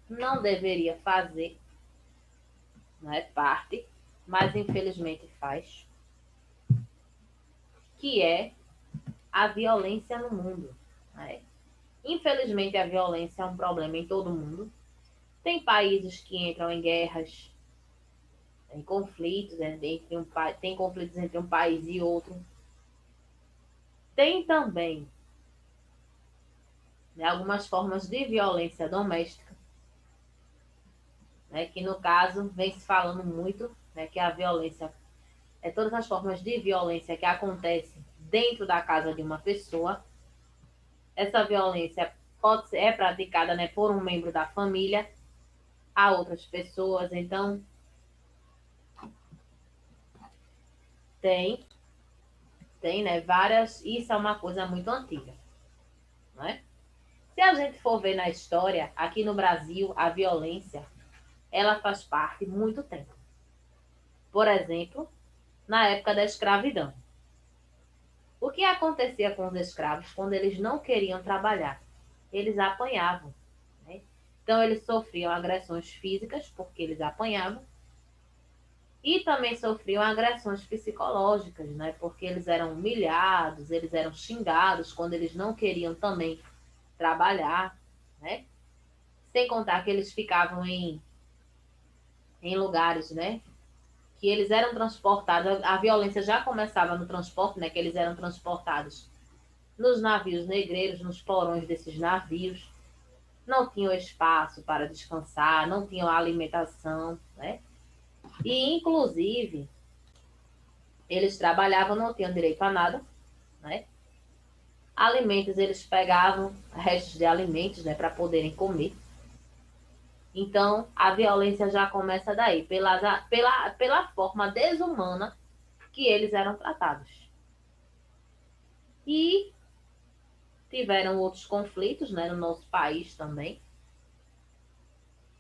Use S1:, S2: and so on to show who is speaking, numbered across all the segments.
S1: não deveria fazer, não é parte, mas infelizmente faz, que é a violência no mundo. Né? Infelizmente, a violência é um problema em todo mundo. Tem países que entram em guerras, em conflitos, tem conflitos entre um país e outro. Tem também, né, algumas formas de violência doméstica, né, que no caso vem se falando muito, né, que a violência é todas as formas de violência que acontecem dentro da casa de uma pessoa. Essa violência é praticada, né, por um membro da família a outras pessoas. Então, tem, tem, né, várias. Isso é uma coisa muito antiga, não é? Se a gente for ver na história, aqui no Brasil, a violência, ela faz parte muito tempo. Por exemplo, na época da escravidão. O que acontecia com os escravos quando eles não queriam trabalhar? Eles apanhavam. Né? Então, eles sofriam agressões físicas, porque eles apanhavam, e também sofriam agressões psicológicas, né? Porque eles eram humilhados, eles eram xingados quando eles não queriam também trabalhar, né? Sem contar que eles ficavam em lugares, né? Que eles eram transportados, a violência já começava no transporte, né? Que eles eram transportados nos navios negreiros, nos porões desses navios, não tinham espaço para descansar, não tinham alimentação, né? E, inclusive, eles trabalhavam, não tinham direito a nada, né? Alimentos, eles pegavam restos de alimentos, né, para poderem comer. Então, a violência já começa daí, pela forma desumana que eles eram tratados. E tiveram outros conflitos, né, no nosso país também.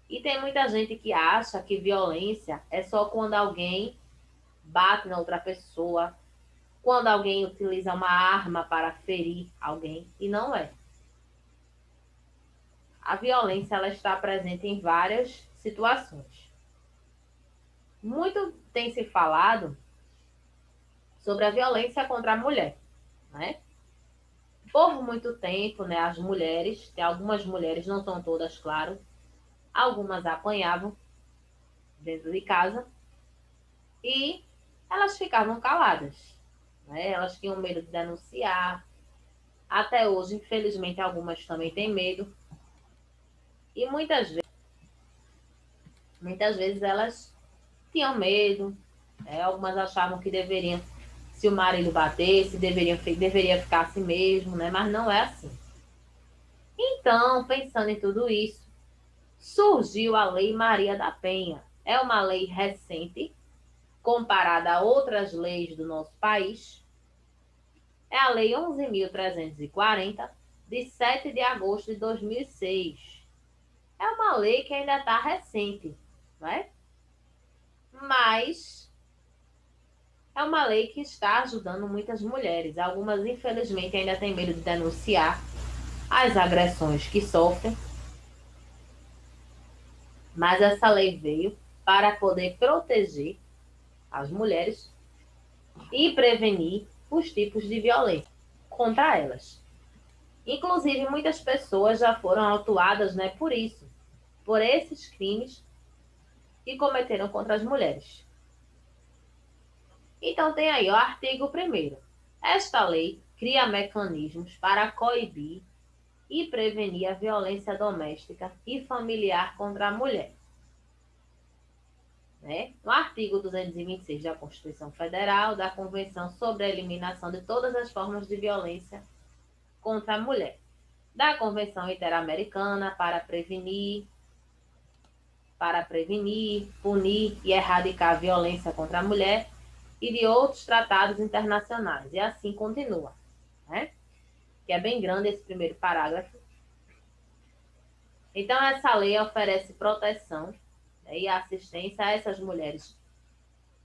S1: E tem muita gente que acha que violência é só quando alguém bate na outra pessoa, quando alguém utiliza uma arma para ferir alguém, e não é. A violência ela está presente em várias situações. Muito tem se falado sobre a violência contra a mulher, né? Por muito tempo, né, as mulheres, tem algumas mulheres, não são todas, claro, algumas apanhavam dentro de casa e elas ficavam caladas, né? Elas tinham medo de denunciar. Até hoje, infelizmente, algumas também têm medo. E muitas vezes elas tinham medo, né? Algumas achavam que deveriam, se o marido batesse, deveria ficar assim mesmo, né? Mas não é assim. Então, pensando em tudo isso, surgiu a Lei Maria da Penha. É uma lei recente, comparada a outras leis do nosso país. É a Lei 11.340, de 7 de agosto de 2006. É uma lei que ainda está recente, não é? Mas é uma lei que está ajudando muitas mulheres. Algumas, infelizmente, ainda têm medo de denunciar as agressões que sofrem, mas essa lei veio para poder proteger as mulheres e prevenir os tipos de violência contra elas. Inclusive, muitas pessoas já foram autuadas, né, por isso, por esses crimes que cometeram contra as mulheres. Então, tem aí o artigo 1º. Esta lei cria mecanismos para coibir e prevenir a violência doméstica e familiar contra a mulher. Né? No artigo 226 da Constituição Federal, da Convenção sobre a Eliminação de Todas as Formas de Violência contra a Mulher, da Convenção Interamericana para prevenir, punir e erradicar a violência contra a mulher e de outros tratados internacionais. E assim continua, né? Que é bem grande esse primeiro parágrafo. Então, essa lei oferece proteção, né, e assistência a essas mulheres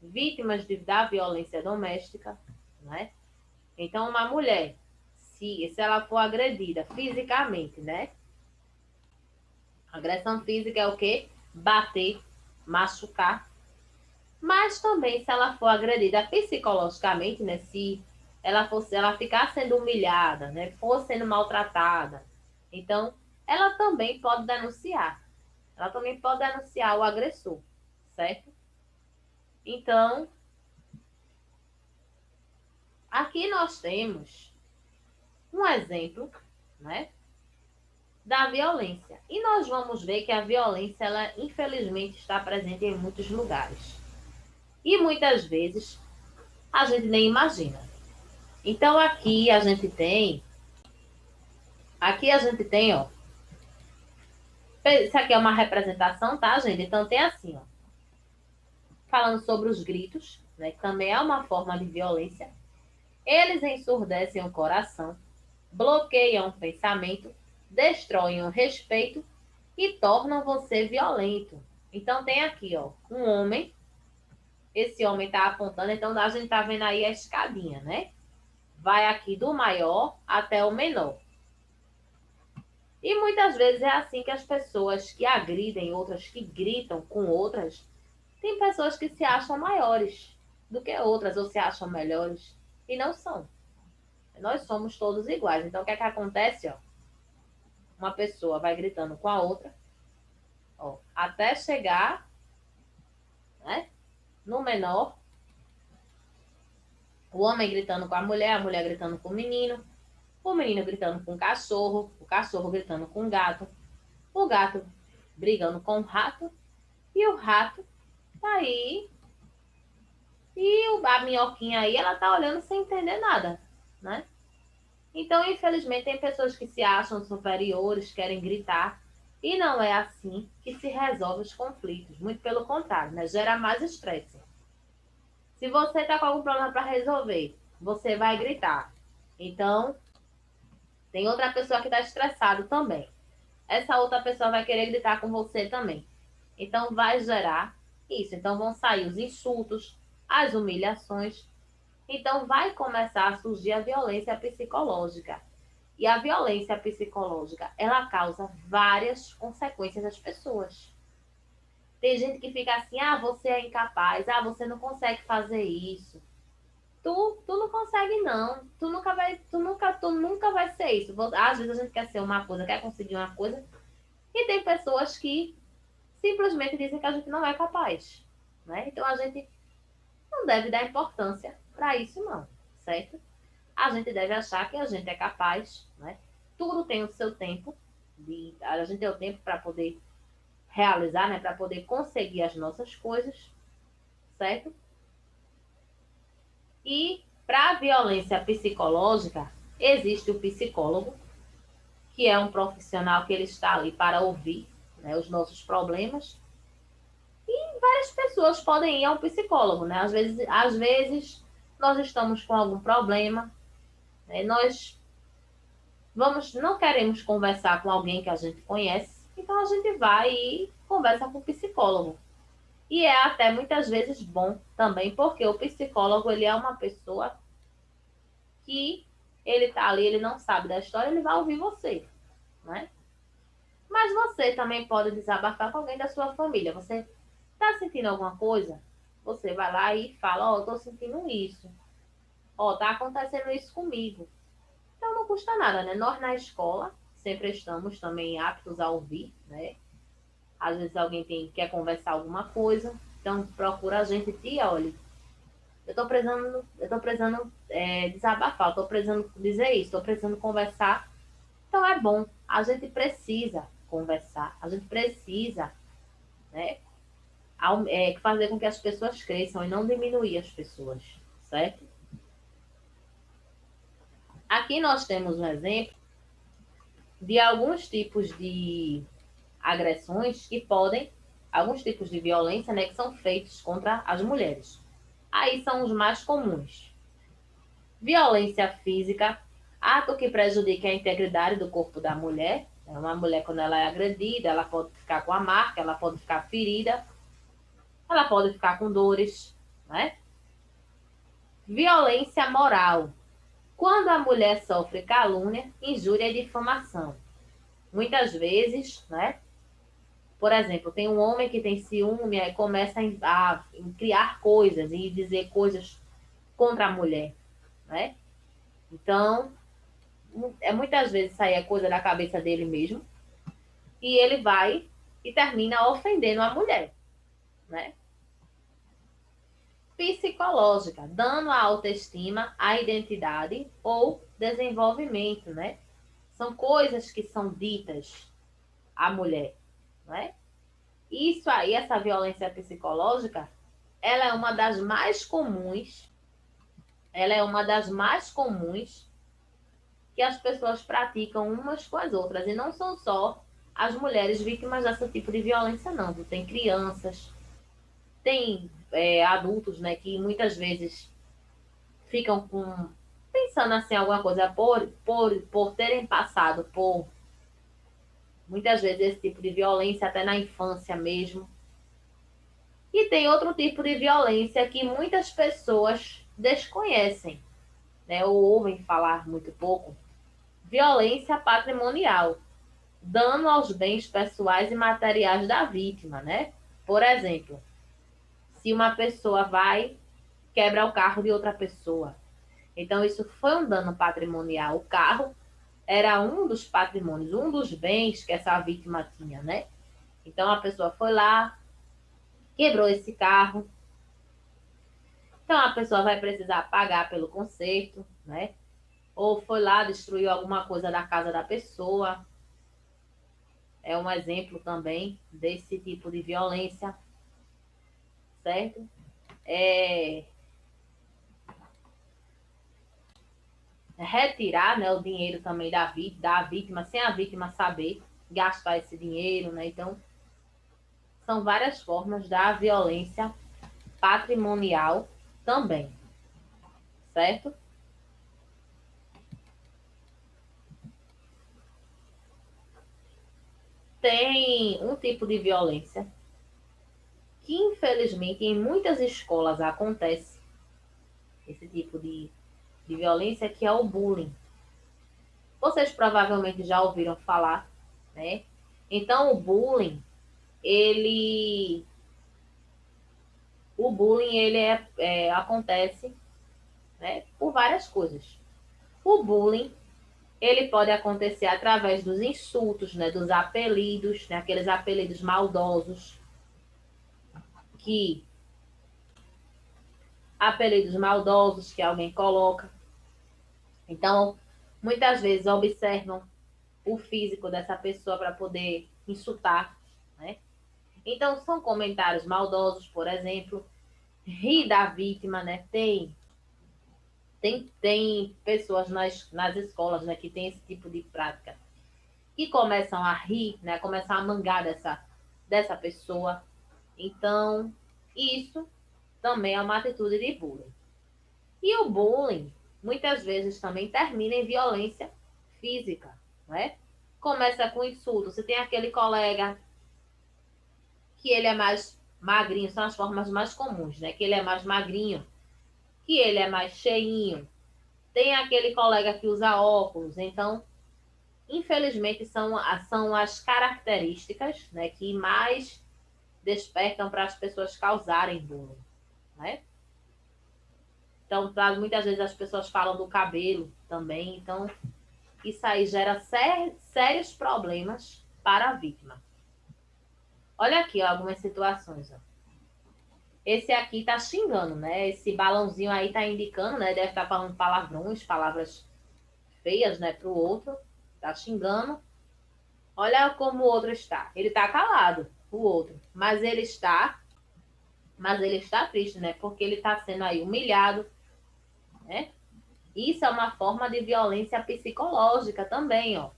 S1: vítimas da violência doméstica, né? Então, uma mulher, se ela for agredida fisicamente, né? Agressão física é o quê? Bater, machucar. Mas também, se ela for agredida psicologicamente, né? Se ela ficar sendo humilhada, né? For sendo maltratada, então ela também pode denunciar. Ela também pode denunciar o agressor, certo? Então, aqui nós temos um exemplo, né, da violência. E nós vamos ver que a violência, ela infelizmente está presente em muitos lugares. E muitas vezes a gente nem imagina. Então aqui a gente tem, ó, isso aqui é uma representação, tá, gente? Então tem assim, ó, falando sobre os gritos, né, que também é uma forma de violência. Eles ensurdecem o coração, bloqueiam o pensamento, destroem o respeito e tornam você violento. Então tem aqui, ó, um homem. Esse homem tá apontando, então a gente tá vendo aí a escadinha, né? Vai aqui do maior até o menor. E muitas vezes é assim que as pessoas que agridem outras, que gritam com outras, tem pessoas que se acham maiores do que outras ou se acham melhores e não são. Nós somos todos iguais. Então o que é que acontece, ó? Uma pessoa vai gritando com a outra, ó, até chegar, né, no menor, o homem gritando com a mulher gritando com o menino gritando com o cachorro gritando com o gato brigando com o rato e o rato tá aí e a minhoquinha aí, ela tá olhando sem entender nada, né? Então, infelizmente, tem pessoas que se acham superiores, querem gritar, e não é assim que se resolve os conflitos. Muito pelo contrário, né? Gera mais estresse. Se você está com algum problema para resolver, você vai gritar. Então, tem outra pessoa que está estressado também. Essa outra pessoa vai querer gritar com você também. Então, vai gerar isso. Então, vão sair os insultos, as humilhações. Então, vai começar a surgir a violência psicológica. E a violência psicológica, ela causa várias consequências às pessoas. Tem gente que fica assim, ah, você é incapaz, ah, você não consegue fazer isso. Tu não consegue, não. Tu nunca vai ser isso. Às vezes a gente quer ser uma coisa, quer conseguir uma coisa, e tem pessoas que simplesmente dizem que a gente não é capaz. Né? Então a gente não deve dar importância para isso, não. Certo? A gente deve achar que a gente é capaz, né? Tudo tem o seu tempo, a gente tem o tempo para poder realizar, né? Para poder conseguir as nossas coisas, certo? E para a violência psicológica, existe o psicólogo, que é um profissional que ele está ali para ouvir, né, os nossos problemas. E várias pessoas podem ir ao psicólogo, né? Às vezes nós estamos com algum problema, né? Nós não queremos conversar com alguém que a gente conhece, então a gente vai e conversa com o psicólogo. E é até muitas vezes bom também, porque o psicólogo, ele é uma pessoa que ele tá ali, ele não sabe da história, ele vai ouvir você, né? Mas você também pode desabafar com alguém da sua família. Você tá sentindo alguma coisa? Você vai lá e fala, ó, eu tô sentindo isso. Ó, tá acontecendo isso comigo. Então não custa nada, né? Nós na escola sempre estamos também aptos a ouvir, né? Às vezes alguém quer conversar alguma coisa, então procura a gente, tia, olha, eu tô precisando desabafar, eu tô precisando dizer isso, tô precisando conversar. Então é bom, a gente precisa conversar, a gente precisa, né, fazer com que as pessoas cresçam e não diminuir as pessoas, certo? Aqui nós temos um exemplo de alguns tipos de agressões que podem, alguns tipos de violência, né, que são feitos contra as mulheres. Aí são os mais comuns. Violência física, ato que prejudica a integridade do corpo da mulher. Uma mulher, quando ela é agredida, ela pode ficar com a marca, ela pode ficar ferida, ela pode ficar com dores, né? Violência moral, quando a mulher sofre calúnia, injúria e difamação. Muitas vezes, né? Por exemplo, tem um homem que tem ciúme, aí começa a criar coisas e dizer coisas contra a mulher, né? Então, muitas vezes isso aí é coisa da cabeça dele mesmo, e ele vai e termina ofendendo a mulher, né? Psicológica, dano à autoestima, à identidade ou desenvolvimento, né? São coisas que são ditas à mulher, né? Isso aí, essa violência psicológica, ela é uma das mais comuns, ela é uma das mais comuns que as pessoas praticam umas com as outras. E não são só as mulheres vítimas desse tipo de violência, não. Tem crianças, tem adultos, né, que muitas vezes ficam pensando assim alguma coisa por terem passado por muitas vezes esse tipo de violência até na infância mesmo. E tem outro tipo de violência que muitas pessoas desconhecem, né, ou ouvem falar muito pouco. Violência patrimonial, dano aos bens pessoais e materiais da vítima, né? Por exemplo, se uma pessoa vai quebra o carro de outra pessoa, então isso foi um dano patrimonial. O carro era um dos patrimônios, um dos bens que essa vítima tinha, né? Então a pessoa foi lá, quebrou esse carro, então a pessoa vai precisar pagar pelo conserto, né? Ou foi lá, destruiu alguma coisa da casa da pessoa. É um exemplo também desse tipo de violência, certo? É, retirar, né, o dinheiro também da vítima, sem a vítima saber gastar esse dinheiro, né? Então, são várias formas da violência patrimonial também, certo? Tem um tipo de violência que, infelizmente, em muitas escolas acontece, esse tipo de violência, que é o bullying. Vocês provavelmente já ouviram falar, né? Então, ele, o bullying, ele acontece, né, por várias coisas. O bullying, ele pode acontecer através dos insultos, né, dos apelidos, né, aqueles apelidos maldosos, que que alguém coloca. Então, muitas vezes observam o físico dessa pessoa para poder insultar, né? Então, são comentários maldosos, por exemplo, rir da vítima, né? Tem pessoas nas escolas, né, que tem esse tipo de prática, que começam a rir, né? Começam a mangar dessa pessoa. Então, isso também é uma atitude de bullying. E o bullying, muitas vezes, também termina em violência física, não é? Começa com insulto. Você tem aquele colega que ele é mais magrinho, são as formas mais comuns, né? Que ele é mais magrinho, que ele é mais cheinho. Tem aquele colega que usa óculos. Então, infelizmente, são as características, né, que mais despertam para as pessoas causarem bullying, né? Então, muitas vezes as pessoas falam do cabelo também. Então, isso aí gera sérios problemas para a vítima. Olha aqui, ó, algumas situações. Ó. Esse aqui tá xingando, né? Esse balãozinho aí tá indicando, né? Deve estar falando palavrões, palavras feias, né, pro outro. Tá xingando. Olha como o outro está. Ele tá calado, o outro. Mas ele está triste, né? Porque ele tá sendo aí humilhado, né? Isso é uma forma de violência psicológica também, ó.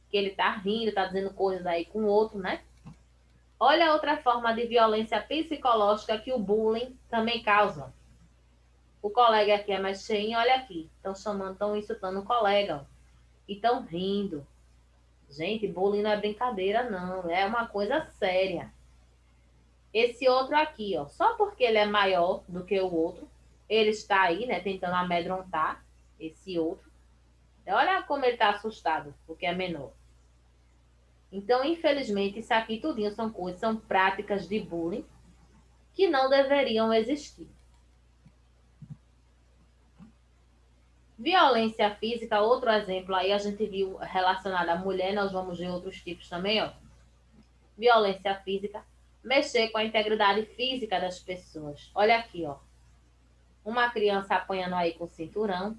S1: Que ele tá rindo, tá dizendo coisas aí com o outro, né? Olha outra forma de violência psicológica que o bullying também causa. O colega aqui é mais cheinho, olha aqui. Estão insultando o colega, ó. E estão rindo. Gente, bullying não é brincadeira, não. É uma coisa séria. Esse outro aqui, ó, só porque ele é maior do que o outro, ele está aí, né, tentando amedrontar esse outro. Olha como ele está assustado, porque é menor. Então, infelizmente, isso aqui tudinho são coisas, são práticas de bullying que não deveriam existir. Violência física, outro exemplo aí, a gente viu relacionado à mulher, nós vamos ver outros tipos também, ó. Violência física, mexer com a integridade física das pessoas. Olha aqui, ó. Uma criança apanhando aí com o cinturão.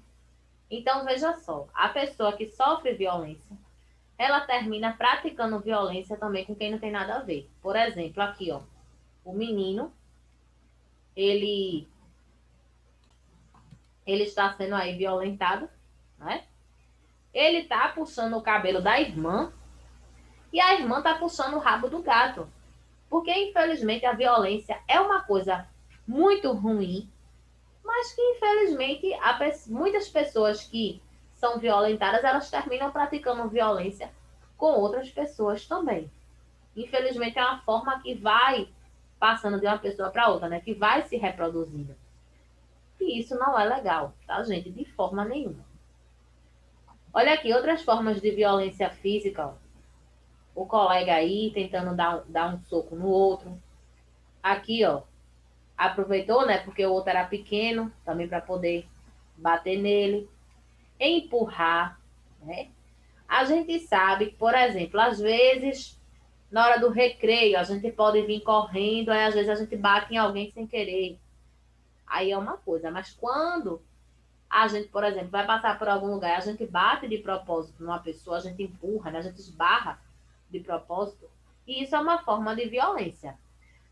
S1: Então, veja só, a pessoa que sofre violência, ela termina praticando violência também com quem não tem nada a ver. Por exemplo, aqui, ó, o menino, ele, ele está sendo aí violentado, né? Ele está puxando o cabelo da irmã e a irmã está puxando o rabo do gato. Porque, infelizmente, a violência é uma coisa muito ruim, mas que, infelizmente, muitas pessoas que são violentadas, elas terminam praticando violência com outras pessoas também. Infelizmente, é uma forma que vai passando de uma pessoa para outra, né? Que vai se reproduzindo. E isso não é legal, tá, gente? De forma nenhuma. Olha aqui, outras formas de violência física, ó. O colega aí tentando dar um soco no outro. Aqui, ó, aproveitou, né? Porque o outro era pequeno, também para poder bater nele. Empurrar, né? A gente sabe que, por exemplo, às vezes, na hora do recreio, a gente pode vir correndo, aí às vezes a gente bate em alguém sem querer. Aí é uma coisa, mas quando a gente, por exemplo, vai passar por algum lugar, a gente bate de propósito numa pessoa, a gente empurra, né? A gente esbarra de propósito, e isso é uma forma de violência.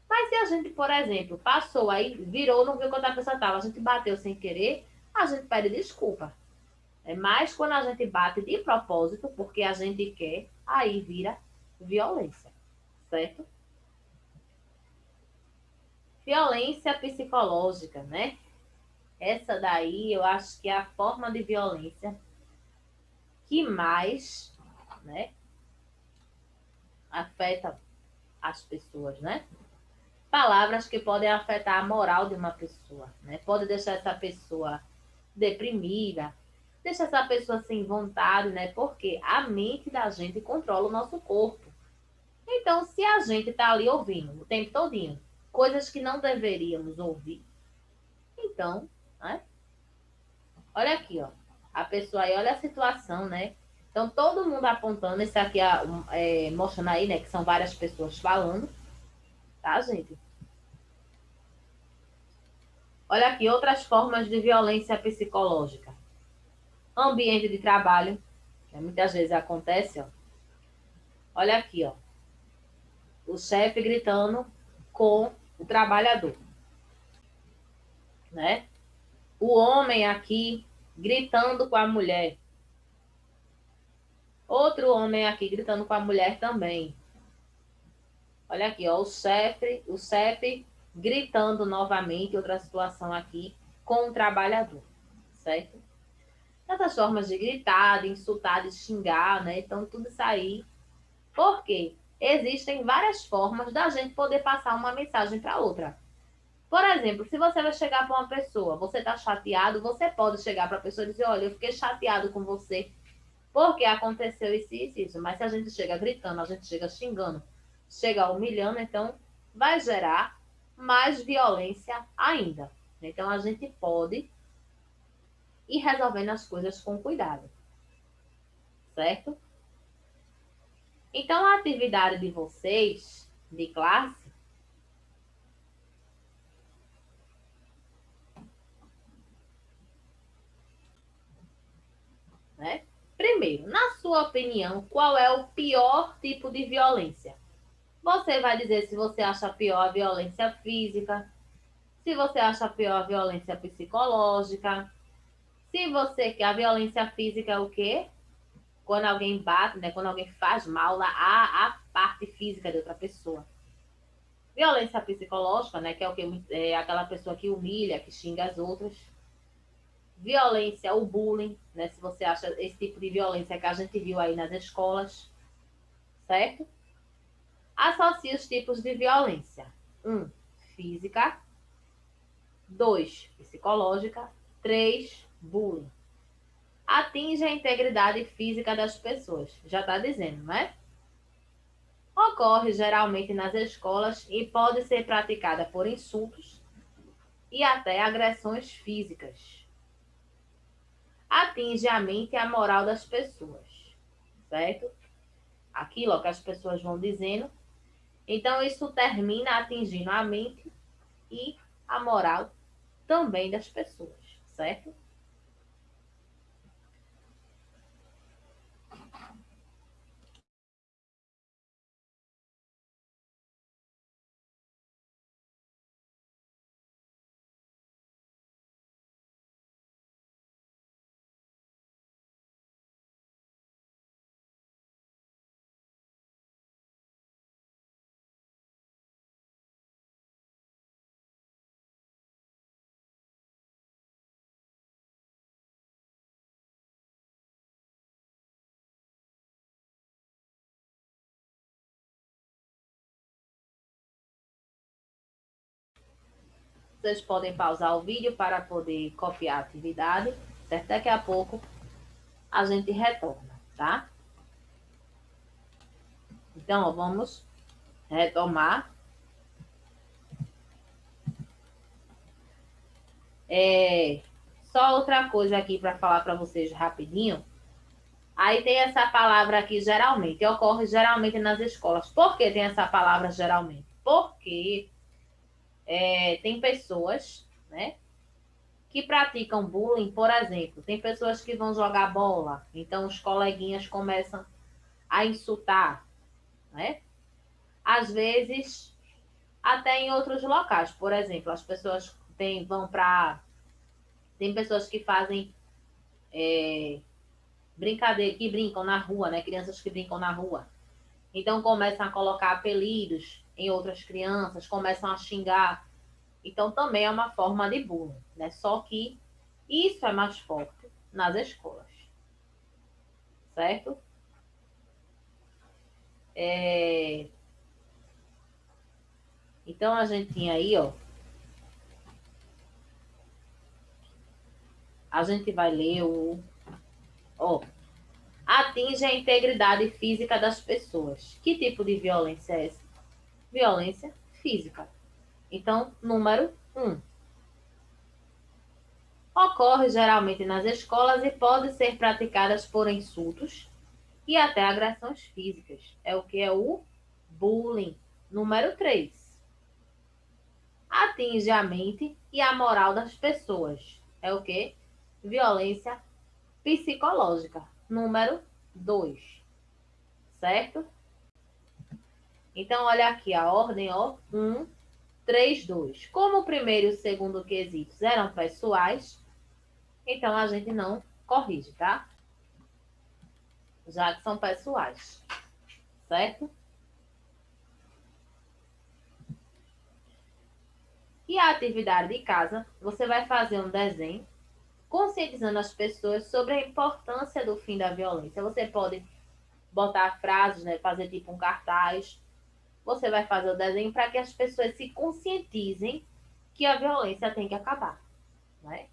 S1: Mas se a gente, por exemplo, passou aí, virou, não viu quando a pessoa estava, a gente bateu sem querer, a gente pede desculpa. É mais quando a gente bate de propósito, porque a gente quer, aí vira violência, certo? Violência psicológica, né? Essa daí eu acho que é a forma de violência que mais, né, afeta as pessoas, né? Palavras que podem afetar a moral de uma pessoa, né? Pode deixar essa pessoa deprimida, deixa essa pessoa sem vontade, né? Porque a mente da gente controla o nosso corpo. Então, se a gente tá ali ouvindo o tempo todinho coisas que não deveríamos ouvir, então, né? Olha aqui, ó. A pessoa aí, olha a situação, né? Então, todo mundo apontando, esse aqui mostrando aí, né? Que são várias pessoas falando, tá, gente? Olha aqui, outras formas de violência psicológica. Ambiente de trabalho, que muitas vezes acontece, ó. Olha aqui, ó. O chefe gritando com o trabalhador, né? O homem aqui gritando com a mulher. Outro homem aqui gritando com a mulher também. Olha aqui, ó, o chefe gritando novamente, outra situação aqui, com o trabalhador, certo? Essas formas de gritar, de insultar, de xingar, né? Então, tudo isso aí. Por quê? Existem várias formas da gente poder passar uma mensagem para outra. Por exemplo, se você vai chegar para uma pessoa, você está chateado, você pode chegar para a pessoa e dizer, olha, eu fiquei chateado com você, porque aconteceu isso, isso, isso. Mas se a gente chega gritando, a gente chega xingando, chega humilhando, então vai gerar mais violência ainda. Então a gente pode ir resolvendo as coisas com cuidado, certo? Então a atividade de vocês, de classe, né? Primeiro, na sua opinião, qual é o pior tipo de violência? Você vai dizer se você acha pior a violência física, se você acha pior a violência psicológica, se você quer a violência física é o quê? Quando alguém bate, né? Quando alguém faz mal à parte física de outra pessoa. Violência psicológica, né? Que é o que é aquela pessoa que humilha, que xinga as outras. Violência, o bullying, né? Se você acha esse tipo de violência que a gente viu aí nas escolas, certo? Associe os tipos de violência. 1. Física. 2. Psicológica. 3. Bullying. Atinge a integridade física das pessoas. Já está dizendo, não é? Ocorre geralmente nas escolas e pode ser praticada por insultos e até agressões físicas. Atinge a mente e a moral das pessoas, certo? Aquilo ó, que as pessoas vão dizendo. Então, isso termina atingindo a mente e a moral também das pessoas, certo? Vocês podem pausar o vídeo para poder copiar a atividade, certo? Daqui a pouco a gente retorna, tá? Então, ó, vamos retomar. Só outra coisa aqui para falar para vocês rapidinho. Aí tem essa palavra aqui, geralmente. Ocorre geralmente nas escolas. Por que tem essa palavra geralmente? Porque tem pessoas, né, que praticam bullying, por exemplo. Tem pessoas que vão jogar bola, então os coleguinhas começam a insultar, né? Às vezes, até em outros locais. Por exemplo, as pessoas vão para. Tem pessoas que fazem brincadeira, que brincam na rua, né? Crianças que brincam na rua. Então começam a colocar apelidos em outras crianças, começam a xingar. Então também é uma forma de bullying, né? Só que isso é mais forte nas escolas, certo? É... Então a gente tinha aí, ó. A gente vai ler ó, atinge a integridade física das pessoas. Que tipo de violência é essa? Violência física. Então, número 1. Ocorre geralmente nas escolas e pode ser praticadas por insultos e até agressões físicas. É o que é o bullying. Número 3. Atinge a mente e a moral das pessoas. É o que? Violência psicológica. Número 2. Certo? Então, olha aqui a ordem, ó. 1, 3, 2. Como o primeiro e o segundo quesitos eram pessoais, então a gente não corrige, tá? Já que são pessoais, certo? E a atividade de casa, você vai fazer um desenho conscientizando as pessoas sobre a importância do fim da violência. Você pode botar frases, né, fazer tipo um cartaz. Você vai fazer o desenho para que as pessoas se conscientizem que a violência tem que acabar, né?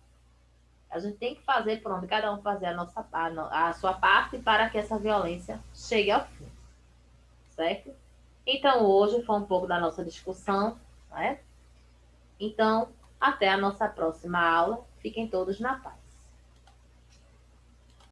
S1: A gente tem que fazer, pronto, cada um fazer a sua parte para que essa violência chegue ao fim, certo? Então, hoje foi um pouco da nossa discussão, né? Então, até a nossa próxima aula. Fiquem todos na paz.